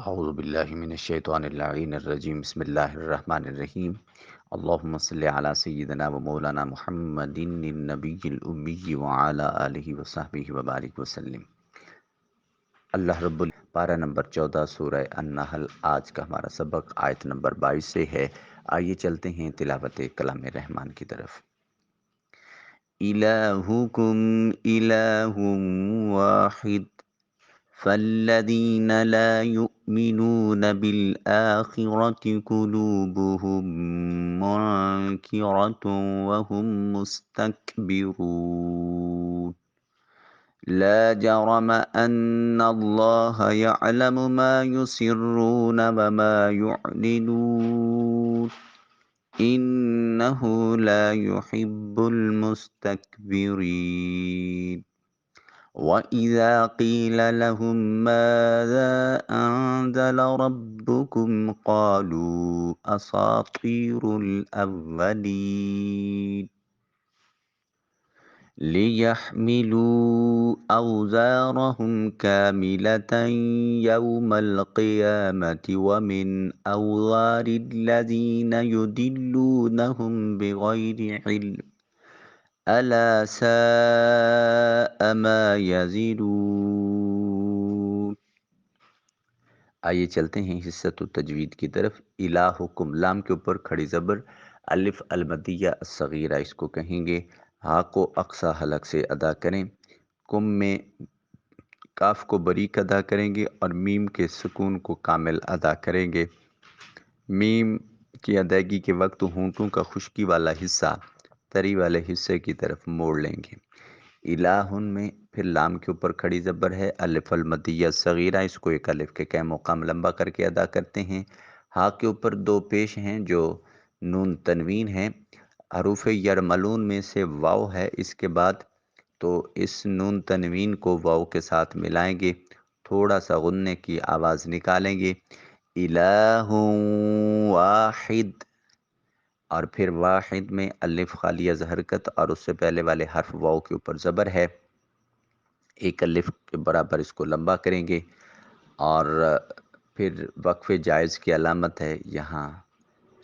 اعوذ باللہ من الشیطان اللعین الرجیم بسم اللہ الرحمن الرحیم اللہم صلی علی سیدنا و مولانا محمد النبی الامی وعلی آلہ وصحبہ وبارک وسلم۔ اللہ رب پارہ نمبر 14 سورہ النحل۔ آج کا ہمارا سبق آیت نمبر 22 سے ہے۔ آئیے چلتے ہیں تلاوت کلام رحمان کی طرف۔ الہکم الہ واحد فالذین لا يؤمنون بالآخرة قلوبهم منکرة وهم مستكبرون لا جرم ان اللہ يعلم ما يسرون وما يعلنون انہ لا يحب المستكبرین۔ وَإِذَا قِيلَ لَهُم مَّاذَا أَنزَلَ رَبُّكُمْ قَالُوا أَسَاطِيرُ الْأَوَّلِينَ لِيَحْمِلُوا أَوْزَارَهُمْ كَامِلَةً يَوْمَ الْقِيَامَةِ وَمِنْ أَوْزَارِ الَّذِينَ يُضِلُّونَهُم بِغَيْرِ عِلْمٍ أَلَا سَاءَ مَا يَزِرُونَ۔ آئیے چلتے ہیں حصۃ التجوید کی طرف۔ الہکم، لام کے اوپر کھڑی زبر، الف المدیہ الصغیرہ اس کو کہیں گے۔ ہا کو اقصی حلق سے ادا کریں، کم میں کاف کو باریک ادا کریں گے اور میم کے سکون کو کامل ادا کریں گے۔ میم کی ادائیگی کے وقت ہونٹوں کا خشکی والا حصہ تری والے حصے کی طرف موڑ لیں گے۔ الہن میں پھر لام کے اوپر کھڑی زبر ہے، الف المدیہ صغیرہ، اس کو ایک الف کے قیم مقام لمبا کر کے ادا کرتے ہیں۔ ہا کے اوپر دو پیش ہیں جو نون تنوین ہیں، حروف یرملون میں سے واو ہے اس کے بعد، تو اس نون تنوین کو واو کے ساتھ ملائیں گے، تھوڑا سا غننے کی آواز نکالیں گے۔ الہ واحد، اور پھر واحد میں الف خالیہ حرکت اور اس سے پہلے والے حرف واو کے اوپر زبر ہے، ایک الف کے برابر اس کو لمبا کریں گے، اور پھر وقف جائز کی علامت ہے، یہاں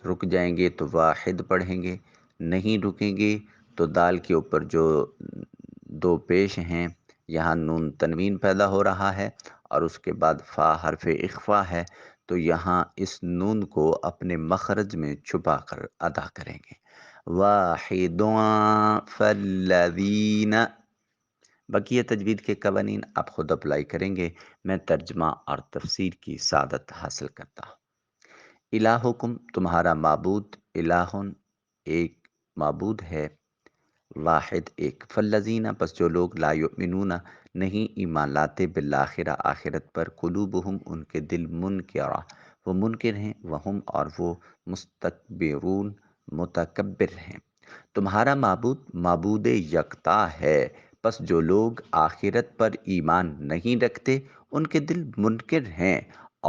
رک جائیں گے تو واحد پڑھیں گے، نہیں رکیں گے تو دال کے اوپر جو دو پیش ہیں یہاں نون تنوین پیدا ہو رہا ہے اور اس کے بعد فا حرف اخفا ہے، تو یہاں اس نون کو اپنے مخرج میں چھپا کر ادا کریں گے۔ واحدواں فالذین، بقیہ تجوید کے قوانین آپ خود اپلائی کریں گے، میں ترجمہ اور تفسیر کی سعادت حاصل کرتا ہوں۔ الہکم، تمہارا معبود، الہن ایک معبود ہے، واحد ایک، فالذین پس جو لوگ لا یؤمنون نہیں ایمان لاتے بالآخرہ آخرت پر، قلوبہم ان کے دل منکرہ وہ منکر ہیں، وہم اور وہ مستکبرون متکبر ہیں۔ تمہارا معبود معبود یکتا ہے، پس جو لوگ آخرت پر ایمان نہیں رکھتے ان کے دل منکر ہیں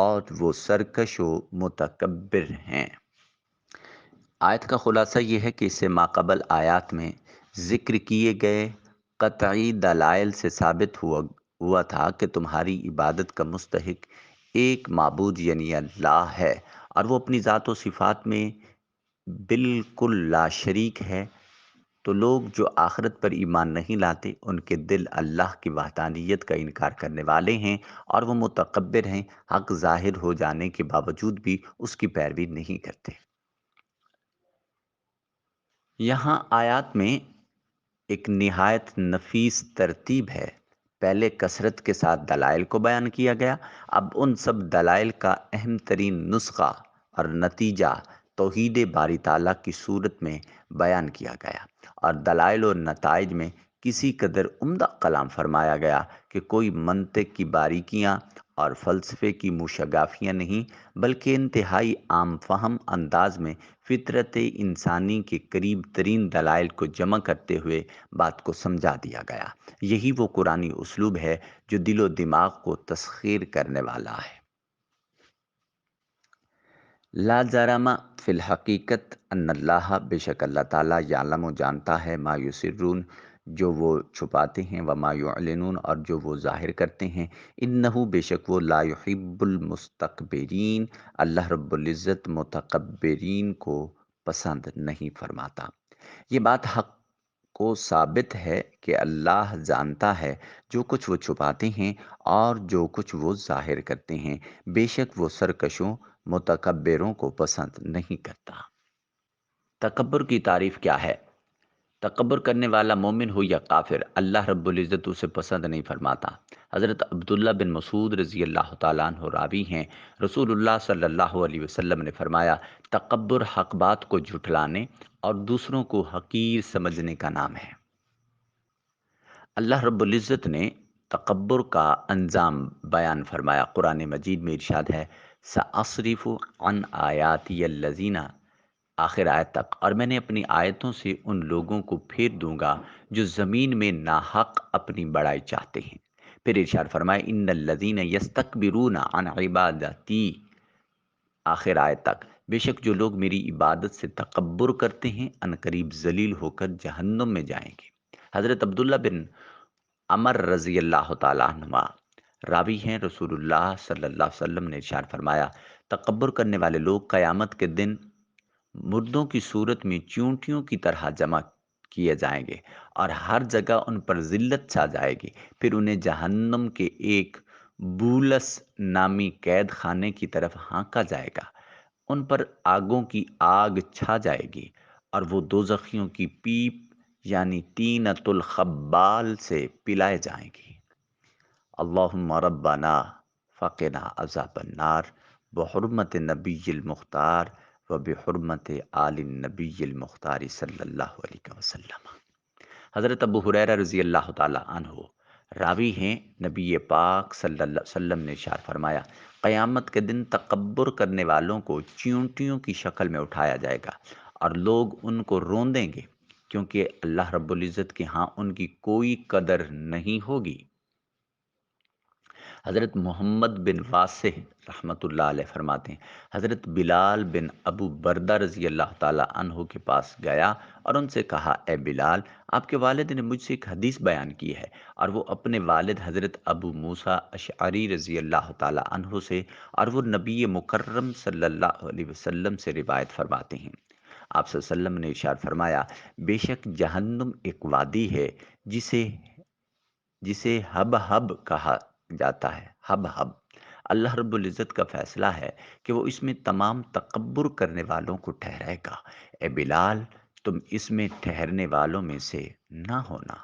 اور وہ سرکش و متکبر ہیں۔ آیت کا خلاصہ یہ ہے کہ اس سے ماقبل آیات میں ذکر کیے گئے قطعی دلائل سے ثابت ہوا تھا کہ تمہاری عبادت کا مستحق ایک معبود یعنی اللہ ہے، اور وہ اپنی ذات و صفات میں بالکل لا شریک ہے۔ تو لوگ جو آخرت پر ایمان نہیں لاتے ان کے دل اللہ کی وحدانیت کا انکار کرنے والے ہیں اور وہ متکبر ہیں، حق ظاہر ہو جانے کے باوجود بھی اس کی پیروی نہیں کرتے۔ یہاں آیات میں ایک نہایت نفیس ترتیب ہے، پہلے کثرت کے ساتھ دلائل کو بیان کیا گیا، اب ان سب دلائل کا اہم ترین نسخہ اور نتیجہ توحید باری تعالیٰ کی صورت میں بیان کیا گیا، اور دلائل و نتائج میں کسی قدر عمدہ کلام فرمایا گیا کہ کوئی منطق کی باریکیاں اور فلسفے کی موشگافیاں نہیں، بلکہ انتہائی عام فہم انداز میں فطرت انسانی کے قریب ترین دلائل کو جمع کرتے ہوئے بات کو سمجھا دیا گیا۔ یہی وہ قرآنی اسلوب ہے جو دل و دماغ کو تسخیر کرنے والا ہے۔ لا جرم، فی الحقیقت، ان اللہ بے شک اللہ تعالیٰ یعلم جانتا ہے، ما یسرون جو وہ چھپاتے ہیں، وما یعلنون اور جو وہ ظاہر کرتے ہیں، انہو بے شک وہ لا یحب المستکبرین، اللہ رب العزت متکبرین کو پسند نہیں فرماتا۔ یہ بات حق کو ثابت ہے کہ اللہ جانتا ہے جو کچھ وہ چھپاتے ہیں اور جو کچھ وہ ظاہر کرتے ہیں، بے شک وہ سرکشوں متکبروں کو پسند نہیں کرتا۔ تکبر کی تعریف کیا ہے؟ تکبر کرنے والا مومن ہو یا کافر، اللہ رب العزت اسے پسند نہیں فرماتا۔ حضرت عبداللہ بن مسعود رضی اللہ تعالیٰ عنہ راوی ہیں، رسول اللہ صلی اللہ علیہ وسلم نے فرمایا، تکبر حق بات کو جھٹلانے اور دوسروں کو حقیر سمجھنے کا نام ہے۔ اللہ رب العزت نے تکبر کا انجام بیان فرمایا، قرآن مجید میں ارشاد ہے، سَأَصْرِفُ عَنْ آیَاتِیَ الَّذِینَ، آخر آیت تک، اور میں نے اپنی آیتوں سے ان لوگوں کو پھیر دوں گا جو زمین میں ناحق اپنی بڑائی چاہتے ہیں۔ پھر ارشاد فرمائے، ان الذین یستکبرون عن عبادتی، آخر آیت تک، بے شک جو لوگ میری عبادت سے تکبر کرتے ہیں عنقریب ذلیل ہو کر جہنم میں جائیں گے۔ حضرت عبداللہ بن عمر رضی اللہ تعالیٰ عنہما راوی ہیں، رسول اللہ صلی اللہ علیہ وسلم نے ارشاد فرمایا، تکبر کرنے والے لوگ قیامت کے دن مردوں کی صورت میں چیونٹیوں کی طرح جمع کیے جائیں گے اور ہر جگہ ان پر ذلت چھا جائے گی، پھر انہیں جہنم کے ایک بولس نامی قید خانے کی طرف ہانکا جائے گا، ان پر آگوں کی آگ چھا جائے گی اور وہ دوزخیوں کی پیپ یعنی طینۃ الخبال سے پلائے جائیں گی۔ اللہم ربنا فقنا عذاب النار بحرمت نبی المختار و بحرمت آل النبی المختار صلی اللہ علیہ وسلم۔ حضرت ابو ہریرہ رضی اللہ تعالی عنہ راوی ہیں، نبی پاک صلی اللہ علیہ وسلم نے ارشاد فرمایا، قیامت کے دن تکبر کرنے والوں کو چیونٹیوں کی شکل میں اٹھایا جائے گا اور لوگ ان کو روندیں گے، کیونکہ اللہ رب العزت کے ہاں ان کی کوئی قدر نہیں ہوگی۔ حضرت محمد بن واسع رحمۃ اللہ علیہ فرماتے ہیں، حضرت بلال بن ابو بردہ رضی اللہ تعالیٰ عنہ کے پاس گیا اور ان سے کہا، اے بلال، آپ کے والد نے مجھ سے ایک حدیث بیان کی ہے، اور وہ اپنے والد حضرت ابو موسیٰ اشعری رضی اللہ تعالیٰ عنہ سے، اور وہ نبی مکرم صلی اللہ علیہ وسلم سے روایت فرماتے ہیں۔ آپ صلی اللہ علیہ وسلم نے ارشاد فرمایا، بے شک جہنم ایک وادی ہے جسے جسے ہب ہب کہا جاتا ہے، ہب ہب۔ اللہ رب العزت کا فیصلہ ہے کہ وہ اس میں تمام تکبر کرنے والوں کو ٹھہرائے گا۔ اے بلال، تم اس میں ٹھہرنے والوں میں سے نہ ہونا۔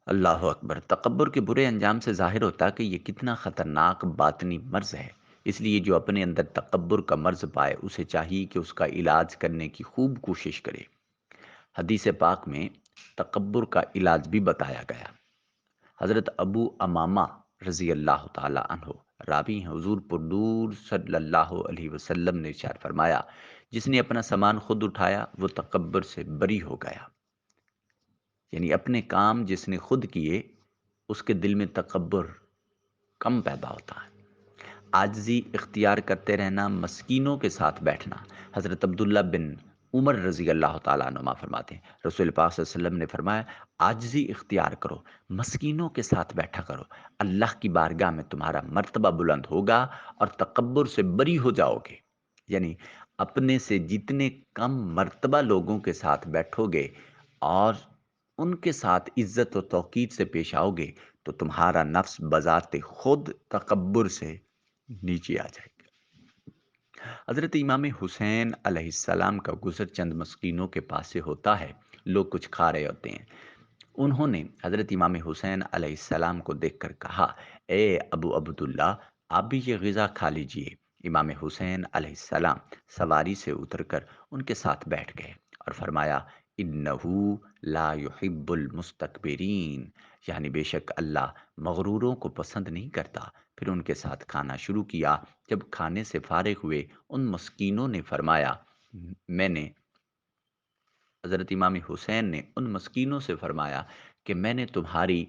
اللہ اکبر۔ تکبر کے برے انجام سے ظاہر ہوتا ہے کہ یہ کتنا خطرناک باطنی مرض ہے۔ اس لیے جو اپنے اندر تکبر کا مرض پائے، اسے چاہیے کہ اس کا علاج کرنے کی خوب کوشش کرے۔ حدیث پاک میں تکبر کا علاج بھی بتایا گیا۔ حضرت ابو امامہ رضی اللہ تعالی عنہ راوی ہیں، حضور پر نور صلی اللہ علیہ وسلم نے ارشاد فرمایا، جس نے اپنا سامان خود اٹھایا وہ تکبر سے بری ہو گیا۔ یعنی اپنے کام جس نے خود کیے، اس کے دل میں تکبر کم پیدا ہوتا ہے۔ عاجزی اختیار کرتے رہنا، مسکینوں کے ساتھ بیٹھنا۔ حضرت عبداللہ بن عمر رضی اللہ تعالیٰ عنہما فرماتے ہیں، رسول پاک صلی اللہ علیہ وسلم نے فرمایا، عاجزی اختیار کرو، مسکینوں کے ساتھ بیٹھا کرو، اللہ کی بارگاہ میں تمہارا مرتبہ بلند ہوگا اور تکبر سے بری ہو جاؤ گے۔ یعنی اپنے سے جتنے کم مرتبہ لوگوں کے ساتھ بیٹھو گے اور ان کے ساتھ عزت و توقیر سے پیش آؤ گے، تو تمہارا نفس بذات خود تکبر سے نیچے آ جائے گا۔ حضرت امام حسین علیہ السلام کا گزر چند مسکینوں کے پاس سے ہوتا ہے، لوگ کچھ کھا رہے ہوتے ہیں، انہوں نے حضرت امام حسین علیہ السلام کو دیکھ کر کہا، اے ابو عبداللہ، آپ بھی یہ غذا کھا لیجئے۔ امام حسین علیہ السلام سواری سے اتر کر ان کے ساتھ بیٹھ گئے اور فرمایا، انہو لا یحب المستکبرین، یعنی بے شک اللہ مغروروں کو پسند نہیں کرتا۔ پھر ان کے ساتھ کھانا شروع کیا۔ جب کھانے سے فارغ ہوئے، ان مسکینوں نے فرمایا، میں نے حضرت امام حسین نے ان مسکینوں سے فرمایا کہ میں نے تمہاری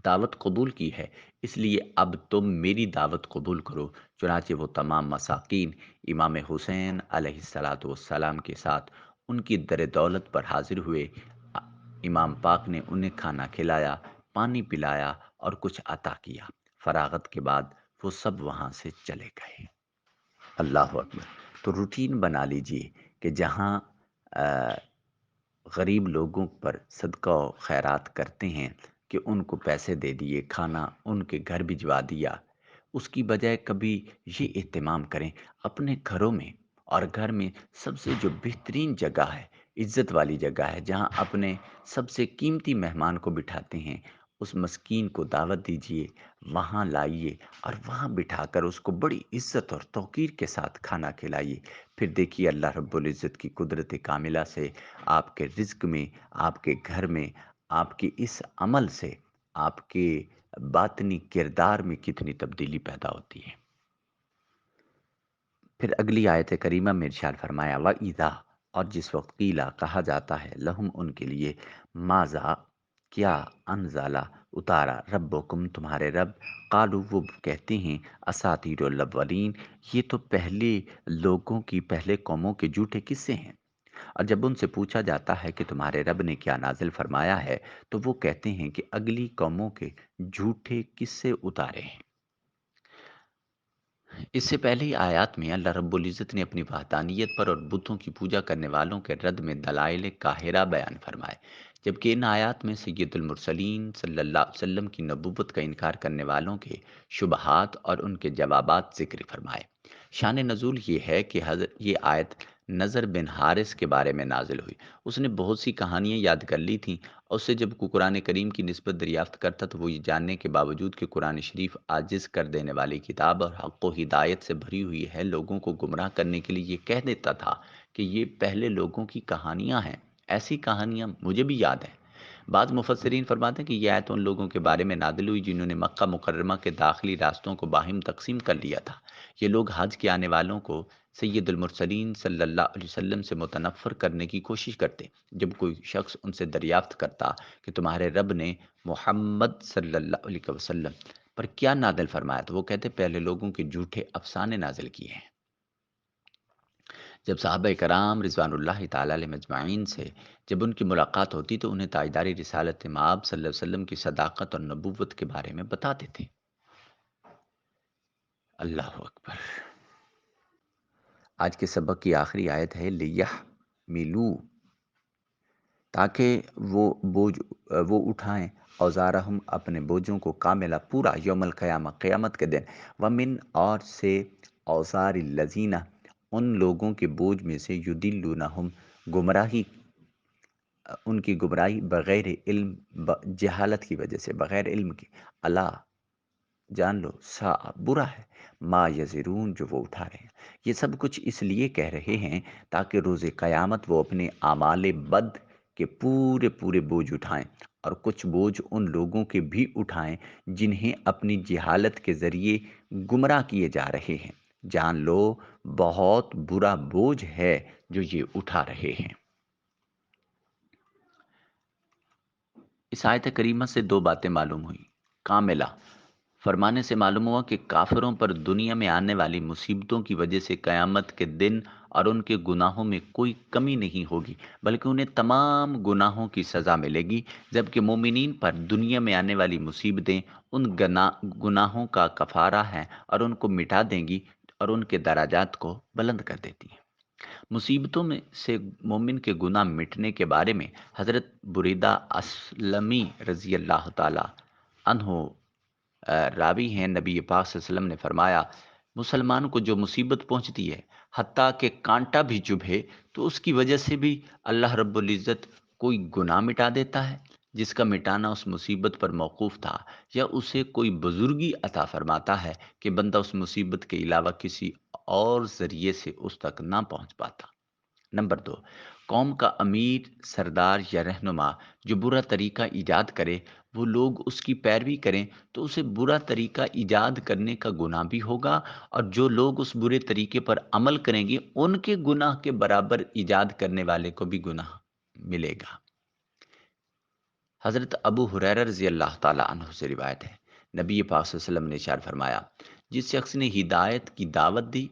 دعوت قبول کی ہے، اس لیے اب تم میری دعوت قبول کرو۔ چنانچہ وہ تمام مساکین امام حسین علیہ السلام کے ساتھ ان کی در دولت پر حاضر ہوئے۔ آ- امام پاک نے انہیں کھانا کھلایا، پانی پلایا اور کچھ عطا کیا۔ فراغت کے بعد وہ سب وہاں سے چلے گئے۔ اللہ اکبر۔ تو روٹین بنا لیجئے کہ جہاں آ، غریب لوگوں پر صدقہ و خیرات کرتے ہیں کہ ان کو پیسے دے دیے، کھانا ان کے گھر بھجوا دیا، اس کی بجائے کبھی یہ اہتمام کریں اپنے گھروں میں، اور گھر میں سب سے جو بہترین جگہ ہے، عزت والی جگہ ہے، جہاں اپنے سب سے قیمتی مہمان کو بٹھاتے ہیں، اس مسکین کو دعوت دیجیے، وہاں لائیے اور وہاں بٹھا کر اس کو بڑی عزت اور توقیر کے ساتھ کھانا کھلائیے۔ پھر دیکھیے اللہ رب العزت کی قدرت کاملہ سے آپ کے رزق میں، آپ کے گھر میں، آپ کے اس عمل سے آپ کے باطنی کردار میں کتنی تبدیلی پیدا ہوتی ہے۔ پھر اگلی آیت کریمہ میں ارشاد فرمایا وَإِذَا، اور جس وقت قیلا کہا جاتا ہے لہم ان کے لیے، ماذا کیا، انزلہ اتارا، ربکم تمہارے رب، قالو وہ کہتے ہیں اساطیر الاولین، یہ تو پہلے لوگوں کی، پہلے قوموں کے جھوٹے قصے ہیں۔ اور جب ان سے پوچھا جاتا ہے کہ تمہارے رب نے کیا نازل فرمایا ہے، تو وہ کہتے ہیں کہ اگلی قوموں کے جھوٹے قصے اتارے ہیں۔ اس سے پہلے ہی آیات میں اللہ رب العزت نے اپنی وحدانیت پر اور بتوں کی پوجا کرنے والوں کے رد میں دلائل قاہرہ بیان فرمائے، جبکہ ان آیات میں سید المرسلین صلی اللہ علیہ وسلم کی نبوت کا انکار کرنے والوں کے شبہات اور ان کے جوابات ذکر فرمائے۔ شان نزول یہ ہے کہ یہ آیت نظر بن حارث کے بارے میں نازل ہوئی۔ اس نے بہت سی کہانیاں یاد کر لی تھیں، اور اس سے جب کوئی قرآن کریم کی نسبت دریافت کرتا تو وہ یہ جاننے کے باوجود کہ قرآن شریف عاجز کر دینے والی کتاب اور حق و ہدایت سے بھری ہوئی ہے، لوگوں کو گمراہ کرنے کے لیے یہ کہہ دیتا تھا کہ یہ پہلے لوگوں کی کہانیاں ہیں۔ ایسی کہانیاں مجھے بھی یاد ہیں۔ بعض مفسرین فرماتے ہیں کہ یہ آیت ان لوگوں کے بارے میں نازل ہوئی جنہوں نے مکہ مکرمہ کے داخلی راستوں کو باہم تقسیم کر لیا تھا۔ یہ لوگ حج کے آنے والوں کو سید المرسلین صلی اللہ علیہ وسلم سے متنفر کرنے کی کوشش کرتے۔ جب کوئی شخص ان سے دریافت کرتا کہ تمہارے رب نے محمد صلی اللہ علیہ وسلم پر کیا نازل فرمایا، تو وہ کہتے پہلے لوگوں کے جھوٹے افسانے نازل کیے ہیں۔ جب صحابہ کرام رضوان اللہ تعالی علیہ مجمعین سے جب ان کی ملاقات ہوتی تو انہیں تاجداری رسالت مآب صلی اللہ علیہ وسلم کی صداقت اور نبوت کے بارے میں بتاتے تھے۔ اللہ اکبر۔ آج کے سبق کی آخری آیت ہے لِيَحْمِلُوا، تاکہ وہ بوجھ وہ اٹھائیں، اوزارہم اپنے بوجھوں کو، کاملہ پورا، یوم القیامہ قیامت کے دن، ومن اور سے، اوزار الذین ان لوگوں کے بوجھ میں سے، یدلونہم گمراہی ان کی گمراہی، بغیر علم جہالت کی وجہ سے، بغیر علم کی، اللہ جان لو سا برا ہے، ما یزرون جو وہ اٹھا رہے ہیں۔ یہ سب کچھ اس لیے کہہ رہے ہیں تاکہ روز قیامت وہ اپنے اعمال بد کے پورے پورے بوجھ اٹھائیں، اور کچھ بوجھ ان لوگوں کے بھی اٹھائیں جنہیں اپنی جہالت کے ذریعے گمراہ کیے جا رہے ہیں۔ جان لو بہت برا بوجھ ہے جو یہ اٹھا رہے ہیں۔ اس آیت کریمہ سے دو باتیں معلوم ہوئیں۔ کاملہ فرمانے سے معلوم ہوا کہ کافروں پر دنیا میں آنے والی مصیبتوں کی وجہ سے قیامت کے دن اور ان کے گناہوں میں کوئی کمی نہیں ہوگی، بلکہ انہیں تمام گناہوں کی سزا ملے گی، جبکہ مومنین پر دنیا میں آنے والی مصیبتیں ان گناہوں کا کفارہ ہیں اور ان کو مٹا دیں گی اور ان کے درجات کو بلند کر دیتی ہیں۔ مصیبتوں میں سے مومن کے گناہ مٹنے کے بارے میں حضرت بریدہ اسلمی رضی اللہ تعالی عنہ راوی ہیں، نبی پاک صلی اللہ علیہ وسلم نے فرمایا مسلمان کو جو مصیبت پہنچتی ہے، حتیٰ کہ کانٹا بھی چبھے، تو اس کی وجہ سے بھی اللہ رب العزت کوئی گناہ مٹا دیتا ہے جس کا مٹانا اس مصیبت پر موقوف تھا، یا اسے کوئی بزرگی عطا فرماتا ہے کہ بندہ اس مصیبت کے علاوہ کسی اور ذریعے سے اس تک نہ پہنچ پاتا۔ نمبر 2، قوم کا امیر، سردار یا رہنما جو برا طریقہ ایجاد کرے، وہ لوگ اس کی پیروی کریں تو اسے برا طریقہ ایجاد کرنے کا گناہ بھی ہوگا، اور جو لوگ اس برے طریقے پر عمل کریں گے ان کے گناہ کے برابر ایجاد کرنے والے کو بھی گناہ ملے گا۔ حضرت ابو ہریرہ رضی اللہ تعالی عنہ سے روایت ہے، نبی پاک صلی اللہ علیہ وسلم نے ارشاد فرمایا، جس شخص نے ہدایت کی دعوت دی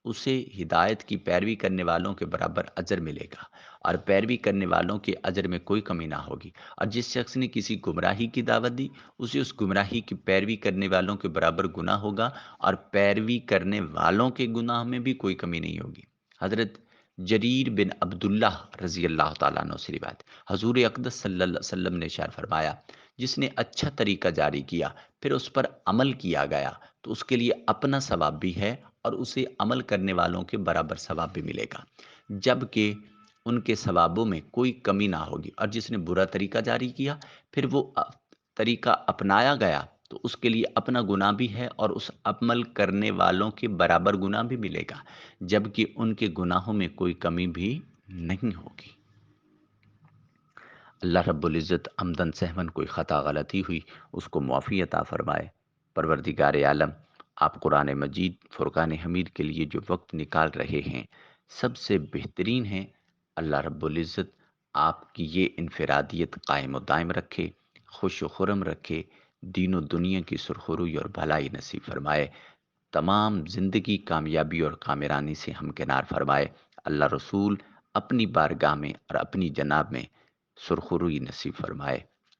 اسے ہدایت کی پیروی کرنے والوں کے برابر اجر ملے گا، اور پیروی کرنے والوں کے اجر میں کوئی کمی نہ ہوگی۔ اور جس شخص نے کسی گمراہی کی دعوت دی، اسے اس گمراہی کی پیروی کرنے والوں کے برابر گناہ ہوگا، اور پیروی کرنے والوں کے گناہ میں بھی کوئی کمی نہیں ہوگی۔ حضرت جریر بن عبداللہ رضی اللہ تعالیٰ عنہ سے روایت، حضور اقدس صلی اللہ علیہ وسلم نے ارشاد فرمایا، جس نے اچھا طریقہ جاری کیا پھر اس پر عمل کیا گیا تو اس کے لیے اپنا ثواب بھی ہے، اور اسے عمل کرنے والوں کے برابر ثواب بھی ملے گا، جبکہ ان کے ثوابوں میں کوئی کمی نہ ہوگی۔ اور جس نے برا طریقہ جاری کیا پھر وہ طریقہ اپنایا گیا تو اس کے لیے اپنا گناہ بھی ہے، اور اس عمل کرنے والوں کے برابر گناہ بھی ملے گا، جبکہ ان کے گناہوں میں کوئی کمی بھی نہیں ہوگی۔ اللہ رب العزت عمدن سہون کوئی خطا غلطی ہوئی اس کو معافی عطا فرمائے۔ پروردگار عالم، آپ قرآن مجید فرقان حمید کے لیے جو وقت نکال رہے ہیں سب سے بہترین ہے۔ اللہ رب العزت آپ کی یہ انفرادیت قائم و دائم رکھے، خوش و خرم رکھے، دین و دنیا کی سرخروئی اور بھلائی نصیب فرمائے، تمام زندگی کامیابی اور کامرانی سے ہمکنار فرمائے۔ اللہ رسول اپنی بارگاہ میں اور اپنی جناب میں سرخروئی نصیب فرمائے۔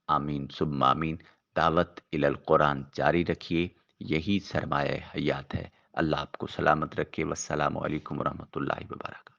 آمین ثم آمین۔ دعوت الی القرآن جاری رکھیے، یہی سرمایہ حیات ہے۔ اللہ آپ کو سلامت رکھے۔ والسلام علیکم ورحمۃ اللہ وبرکاتہ۔